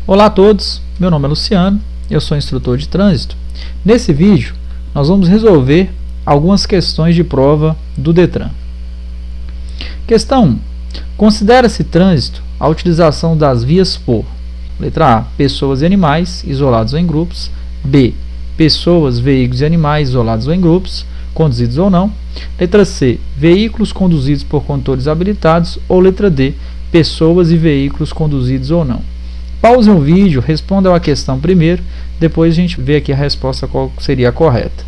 Olá a todos, meu nome é Luciano, eu sou instrutor de trânsito. Nesse vídeo, nós vamos resolver algumas questões de prova do DETRAN. Questão 1. Considera-se trânsito a utilização das vias por: letra A, pessoas e animais isolados ou em grupos; B, pessoas, veículos e animais isolados ou em grupos, conduzidos ou não; letra C, veículos conduzidos por condutores habilitados; ou letra D, pessoas e veículos conduzidos ou não. Pause o vídeo, responda a questão primeiro, depois a gente vê aqui a resposta qual seria a correta.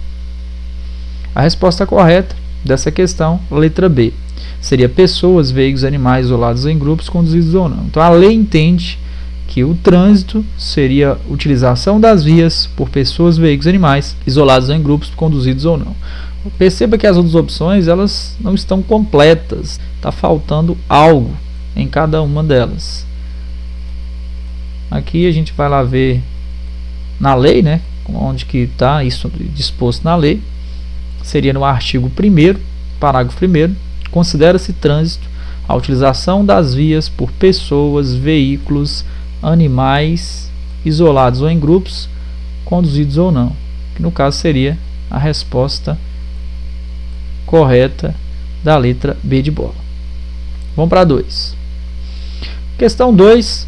A resposta correta dessa questão, letra B, seria pessoas, veículos, animais isolados ou em grupos, conduzidos ou não. Então a lei entende que o trânsito seria a utilização das vias por pessoas, veículos e animais isolados ou em grupos, conduzidos ou não. Perceba que as outras opções elas não estão completas, está faltando algo em cada uma delas. Aqui a gente vai lá ver na lei, né, onde que está isso disposto na lei. Seria no artigo 1º, parágrafo 1º, considera-se trânsito a utilização das vias por pessoas, veículos, animais, isolados ou em grupos, conduzidos ou não. Que no caso seria a resposta correta da letra B de bola. Vamos para 2. Questão 2.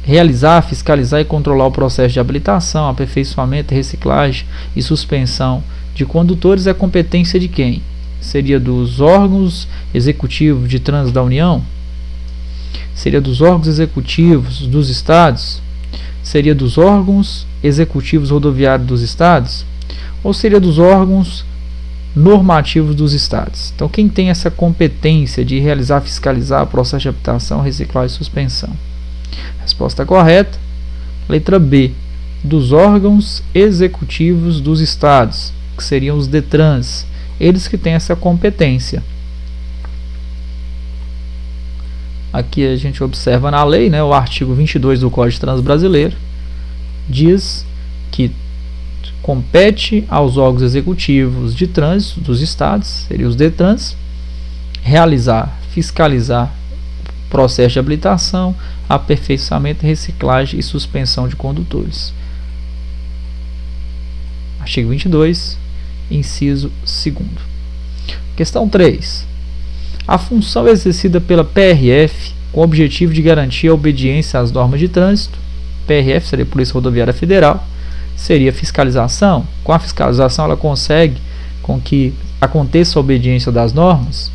Realizar, fiscalizar e controlar o processo de habilitação, aperfeiçoamento, reciclagem e suspensão de condutores é competência de quem? Seria dos órgãos executivos de trânsito da União? Seria dos órgãos executivos dos estados? Seria dos órgãos executivos rodoviários dos estados? Ou seria dos órgãos normativos dos estados? Então, quem tem essa competência de realizar, fiscalizar o processo de habilitação, reciclagem e suspensão? Resposta correta, letra B, dos órgãos executivos dos estados, que seriam os DETRANs, eles que têm essa competência. Aqui a gente observa na lei, né, o artigo 22 do Código de Trânsito Brasileiro, diz que compete aos órgãos executivos de trânsito dos estados, seriam os DETRANs, realizar, fiscalizar processo de habilitação, aperfeiçoamento, reciclagem e suspensão de condutores. Artigo 22, inciso 2º. Questão 3. A função exercida pela PRF com o objetivo de garantir a obediência às normas de trânsito, PRF seria a Polícia Rodoviária Federal, seria fiscalização. Com a fiscalização ela consegue com que aconteça a obediência das normas,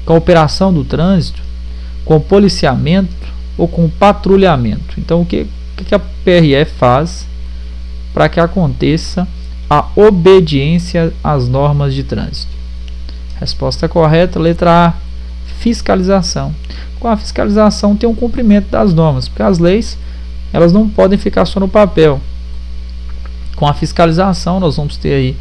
com a operação do trânsito, com policiamento ou com patrulhamento. Então, o que a PRF faz para que aconteça a obediência às normas de trânsito? Resposta correta, letra A, fiscalização. Com a fiscalização tem um cumprimento das normas, porque as leis elas não podem ficar só no papel. Com a fiscalização nós vamos ter aí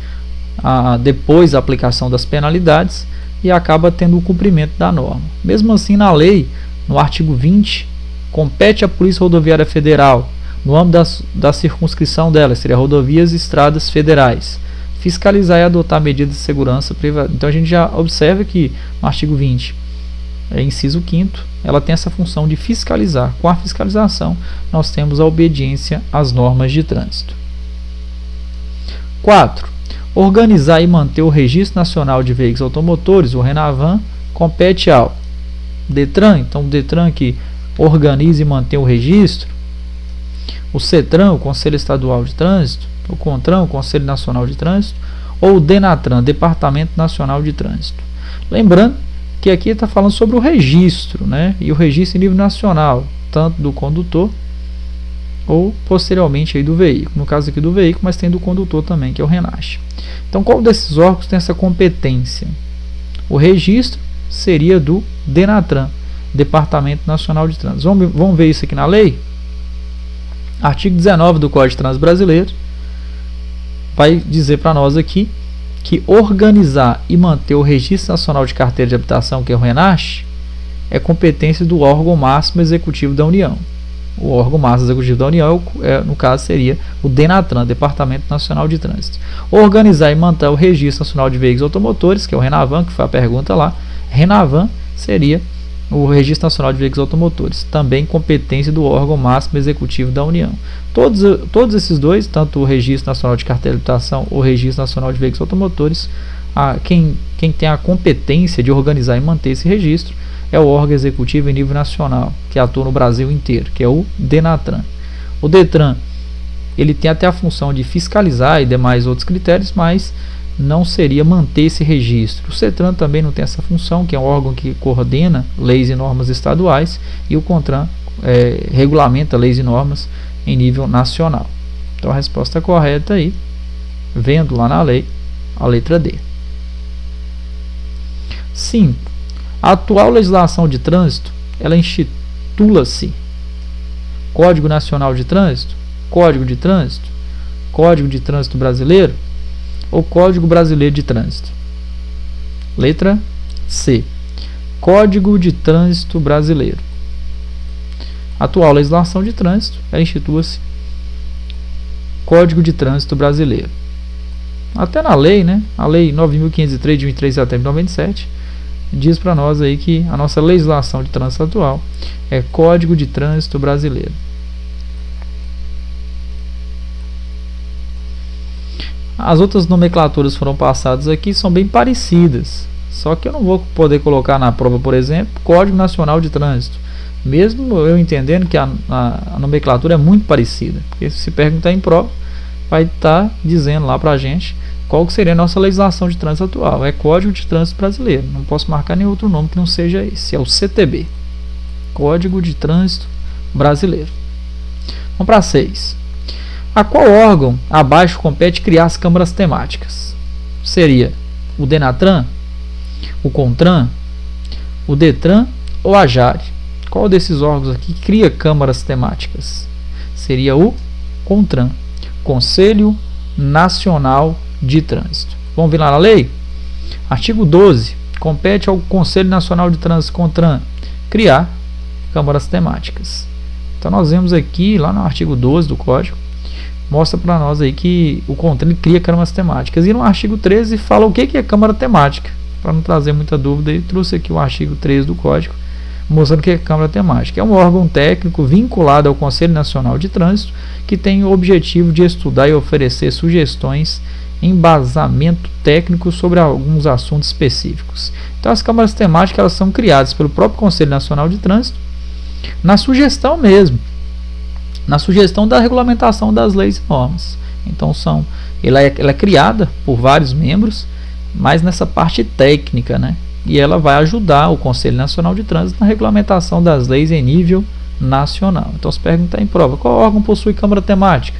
depois a aplicação das penalidades e acaba tendo o cumprimento da norma. Mesmo assim, na lei, no artigo 20, compete à Polícia Rodoviária Federal, no âmbito da circunscrição dela, seria rodovias e estradas federais, fiscalizar e adotar medidas de segurança privada. Então a gente já observa que no artigo 20, inciso 5º, ela tem essa função de fiscalizar. Com a fiscalização, nós temos a obediência às normas de trânsito. 4. Organizar e manter o Registro Nacional de Veículos Automotores, o RENAVAN, compete ao DETRAN, então o DETRAN que organiza e mantém o registro, o CETRAN, o Conselho Estadual de Trânsito, o CONTRAN, o Conselho Nacional de Trânsito, ou o DENATRAN, Departamento Nacional de Trânsito. Lembrando que aqui está falando sobre o registro, né? E o registro em nível nacional, tanto do condutor ou posteriormente aí do veículo, no caso aqui do veículo, mas tem do condutor também, que é o RENACH. Então, qual desses órgãos tem essa competência? O registro seria do DENATRAN, Departamento Nacional de Trânsito. Vamos ver isso aqui na lei? Artigo 19 do Código de Trânsito Brasileiro vai dizer para nós aqui que organizar e manter o Registro Nacional de Carteira de Habitação, que é o RENACH, é competência do órgão máximo executivo da União. O órgão máximo executivo da União, no caso, seria o DENATRAN, Departamento Nacional de Trânsito. Organizar e manter o Registro Nacional de Veículos Automotores, que é o RENAVAN, que foi a pergunta lá. RENAVAN seria o Registro Nacional de Veículos Automotores, também competência do órgão máximo executivo da União. Todos esses dois, tanto o Registro Nacional de Carteira de Habilitação ou o Registro Nacional de Veículos Automotores, quem tem a competência de organizar e manter esse registro é o órgão executivo em nível nacional, que atua no Brasil inteiro, que é o DENATRAN. O DETRAN, ele tem até a função de fiscalizar e demais outros critérios, mas não seria manter esse registro. O CETRAN também não tem essa função, que é um órgão que coordena leis e normas estaduais, e o CONTRAN regulamenta leis e normas em nível nacional. Então a resposta correta aí, vendo lá na lei, a letra D. 5. A atual legislação de trânsito, ela intitula-se Código Nacional de Trânsito, Código de Trânsito, Código de Trânsito Brasileiro ou Código Brasileiro de Trânsito? Letra C. Código de Trânsito Brasileiro. A atual legislação de trânsito, ela intitula-se Código de Trânsito Brasileiro. Até na lei, né? A lei 9.503 de 23 de setembro de 97 diz para nós aí que a nossa legislação de trânsito atual é Código de Trânsito Brasileiro. As outras nomenclaturas foram passadas aqui, são bem parecidas, só que eu não vou poder colocar na prova, por exemplo, Código Nacional de Trânsito, mesmo eu entendendo que a nomenclatura é muito parecida, porque se perguntar em prova, vai estar dizendo lá para a gente qual que seria a nossa legislação de trânsito atual. É Código de Trânsito Brasileiro, não posso marcar nenhum outro nome que não seja esse, é o CTB, Código de Trânsito Brasileiro. Vamos para 6. A qual órgão abaixo compete criar as câmaras temáticas? Seria o DENATRAN, o CONTRAN, o DETRAN ou a JARE? Qual desses órgãos aqui cria câmaras temáticas? Seria o CONTRAN, Conselho Nacional de Trânsito. Vamos ver lá na lei? Artigo 12. Compete ao Conselho Nacional de Trânsito, CONTRAN, criar câmaras temáticas. Então nós vemos aqui, lá no artigo 12 do Código, mostra para nós aí que o CONTRAN cria câmaras temáticas. E no artigo 13 fala o que é câmara temática. Para não trazer muita dúvida, eu trouxe aqui o artigo 13 do Código, mostrando o que é câmara temática. É um órgão técnico vinculado ao Conselho Nacional de Trânsito, que tem o objetivo de estudar e oferecer sugestões, embasamento técnico sobre alguns assuntos específicos. Então as câmaras temáticas, elas são criadas pelo próprio Conselho Nacional de Trânsito, na sugestão mesmo, na sugestão da regulamentação das leis e normas. Então ela é criada por vários membros, mas nessa parte técnica, né? E ela vai ajudar o Conselho Nacional de Trânsito na regulamentação das leis em nível nacional. Então se perguntar em prova, qual órgão possui câmara temática?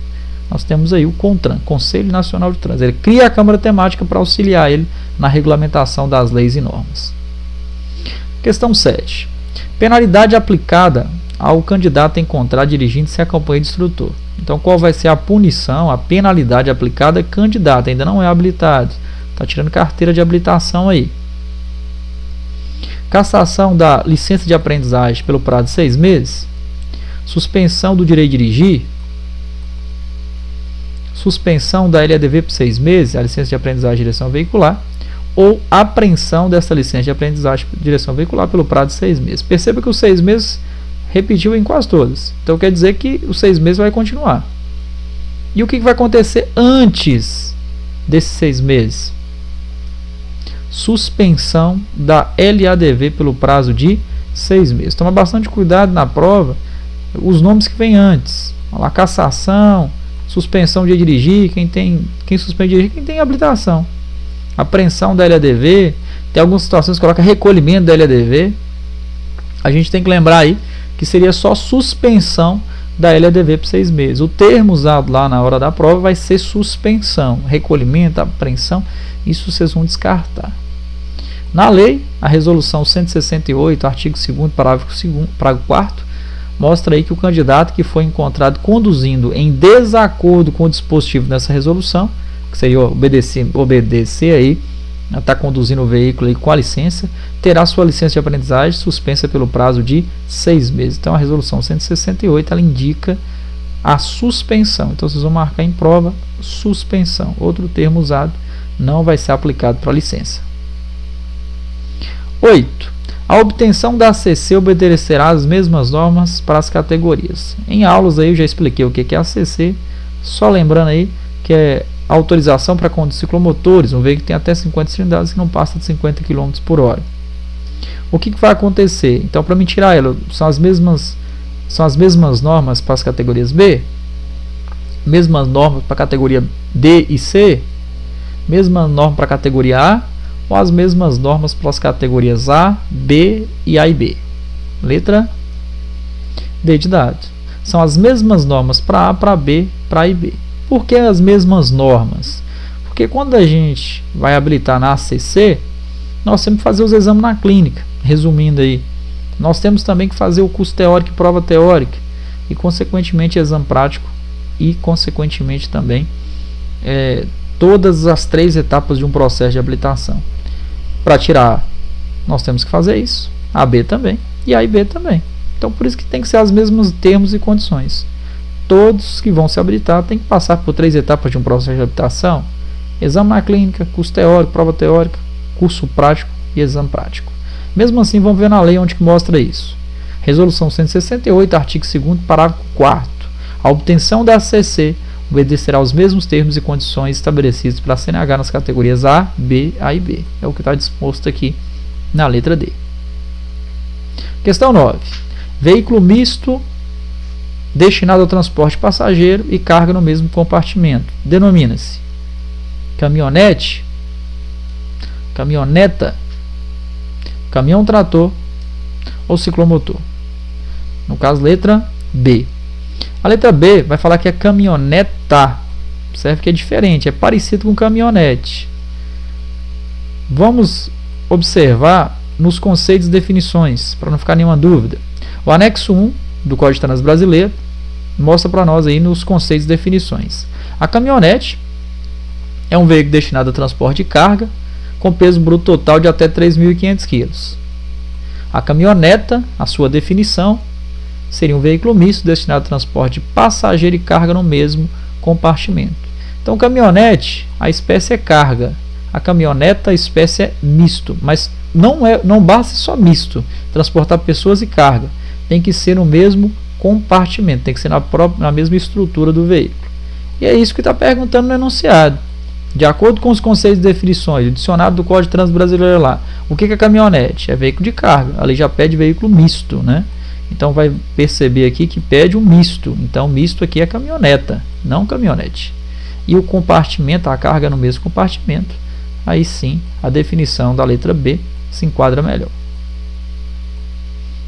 Nós temos aí o CONTRAN, Conselho Nacional de Trânsito. Ele cria a câmara temática para auxiliar ele na regulamentação das leis e normas. Questão 7. Penalidade aplicada ao candidato encontrar dirigindo-se a companhia de instrutor. Então, qual vai ser a punição, a penalidade aplicada? Candidato ainda não é habilitado, está tirando carteira de habilitação aí. Cassação da licença de aprendizagem pelo prazo de 6 meses. Suspensão do direito de dirigir. Suspensão da LADV por 6 meses, a licença de aprendizagem de direção veicular. Ou apreensão dessa licença de aprendizagem de direção veicular pelo prazo de 6 meses. Perceba que os 6 meses repetiu em quase todas. Então quer dizer que os 6 meses vai continuar. E o que vai acontecer antes desses 6 meses? Suspensão da LADV pelo prazo de 6 meses. Toma bastante cuidado na prova, os nomes que vêm antes. Olha lá, cassação, suspensão de dirigir, quem suspende dirigir, quem tem habilitação. Apreensão da LADV, tem algumas situações que coloca recolhimento da LADV. A gente tem que lembrar aí que seria só suspensão da LADV por 6 meses. O termo usado lá na hora da prova vai ser suspensão, recolhimento, apreensão, isso vocês vão descartar. Na lei, a resolução 168, artigo 2º, parágrafo 4º, mostra aí que o candidato que foi encontrado conduzindo em desacordo com o dispositivo dessa resolução, que seria obedecer aí, está conduzindo o veículo aí com a licença, terá sua licença de aprendizagem suspensa pelo prazo de 6 meses. Então a resolução 168 ela indica a suspensão. Então vocês vão marcar em prova suspensão. Outro termo usado não vai ser aplicado para a licença. 8. A obtenção da ACC obedecerá às mesmas normas para as categorias. Em aulas aí eu já expliquei o que é a ACC, só lembrando aí que é autorização para conduzir ciclomotores, um veículo que tem até 50 cilindradas que não passa de 50 km por hora. O que vai acontecer? Então, para me tirar ela, são as mesmas normas para as categorias B, mesmas normas para a categoria D e C, mesma norma para a categoria A, ou as mesmas normas para as categorias A, B e A e B. Letra D de dado. São as mesmas normas para A, para B, para A e B. Por que as mesmas normas? Porque quando a gente vai habilitar na ACC, nós temos que fazer os exames na clínica. Resumindo aí, nós temos também que fazer o curso teórico e prova teórica, e consequentemente exame prático, e consequentemente também todas as 3 etapas de um processo de habilitação. Para tirar A, nós temos que fazer isso, A, B também, e A e B também. Então por isso que tem que ser os mesmos termos e condições. Todos que vão se habilitar têm que passar por 3 etapas de um processo de habilitação: exame na clínica, curso teórico, prova teórica, curso prático e exame prático. Mesmo assim, vamos ver na lei onde que mostra isso. Resolução 168, artigo 2º, parágrafo 4º. A obtenção da ACC obedecerá aos mesmos termos e condições estabelecidos para a CNH nas categorias A, B, A e B. É o que está disposto aqui na letra D. Questão 9. Veículo misto destinado ao transporte passageiro e carga no mesmo compartimento. Denomina-se caminhonete, caminhoneta, caminhão-trator ou ciclomotor. No caso, letra B. A letra B vai falar que é caminhoneta. Observe que é diferente, é parecido com caminhonete. Vamos observar nos conceitos e definições, para não ficar nenhuma dúvida. O anexo 1 do Código de Trânsito Brasileiro mostra para nós aí nos conceitos e definições. A caminhonete é um veículo destinado a transporte de carga com peso bruto total de até 3.500 kg. A caminhoneta, a sua definição, seria um veículo misto destinado a transporte de passageiro e carga no mesmo compartimento. Então, caminhonete, a espécie é carga. A caminhoneta, a espécie é misto. Mas não basta só misto, transportar pessoas e carga. Tem que ser no mesmo compartimento, tem que ser na mesma estrutura do veículo. E é isso que está perguntando no enunciado. De acordo com os conceitos e definições, o dicionário do Código de Trânsito Brasileiro lá, o que é caminhonete? É veículo de carga. A lei já pede veículo misto, né? Então vai perceber aqui que pede um misto. Então misto aqui é caminhoneta, não caminhonete. E o compartimento, a carga no mesmo compartimento, aí sim a definição da letra B se enquadra melhor.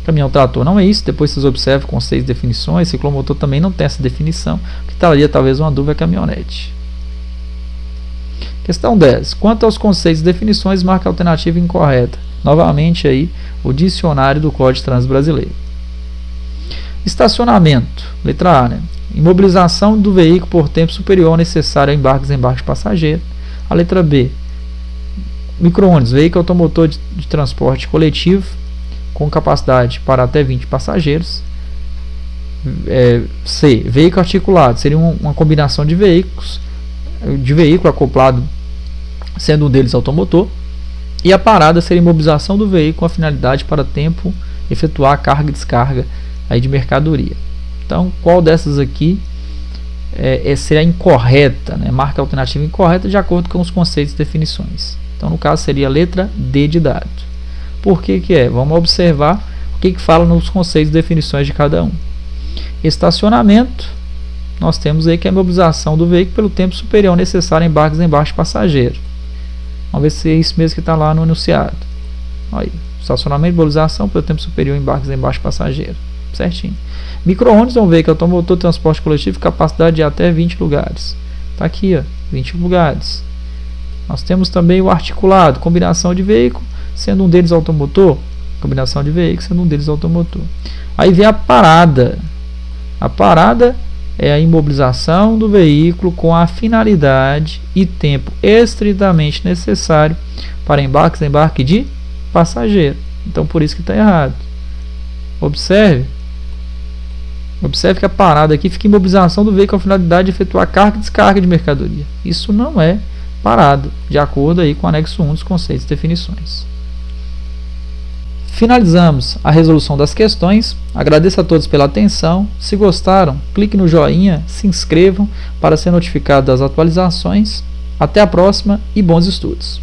Caminhão-trator não é isso, depois vocês observam conceitos e definições. Ciclomotor também não tem essa definição, o que estaria talvez uma dúvida é caminhonete. Questão 10. Quanto aos conceitos e definições, marca a alternativa incorreta. Novamente aí o dicionário do Código de Trânsito Brasileiro. Estacionamento. Letra A, né? Imobilização do veículo por tempo superior ao necessário a embarque e desembarque de passageiro. A letra B. Micro-ônibus. Veículo automotor de transporte coletivo com capacidade para até 20 passageiros. C. Veículo articulado. Seria uma combinação de veículo acoplado, sendo um deles automotor, e a parada seria a imobilização do veículo com a finalidade para tempo efetuar a carga e descarga aí de mercadoria. Então, qual dessas aqui seria incorreta, né? Marca a alternativa incorreta de acordo com os conceitos e definições. Então, no caso, seria a letra D de dado. Por que que é? Vamos observar o que fala nos conceitos e definições de cada um. Estacionamento, nós temos aí que é a imobilização do veículo pelo tempo superior ao necessário a embarque e desembarque de passageiro. Vamos ver se é isso mesmo que está lá no enunciado. Aí, estacionamento e imobilização pelo tempo superior a embarque e desembarque de passageiro. Certinho. Micro-ônibus é um veículo automotor de transporte coletivo com capacidade de até 20 lugares. Está aqui, ó, 20 lugares. Nós temos também o articulado, combinação de veículo, sendo um deles automotor. Combinação de veículos, sendo um deles automotor. Aí vem a parada. A parada é a imobilização do veículo com a finalidade e tempo estritamente necessário para embarque e desembarque de passageiro. Então, por isso que está errado. Observe que a parada aqui fica imobilização do veículo com a finalidade de efetuar carga e descarga de mercadoria. Isso não é parada, de acordo aí com o anexo 1 dos conceitos e definições. Finalizamos a resolução das questões. Agradeço a todos pela atenção. Se gostaram, clique no joinha, se inscrevam para ser notificado das atualizações. Até a próxima e bons estudos!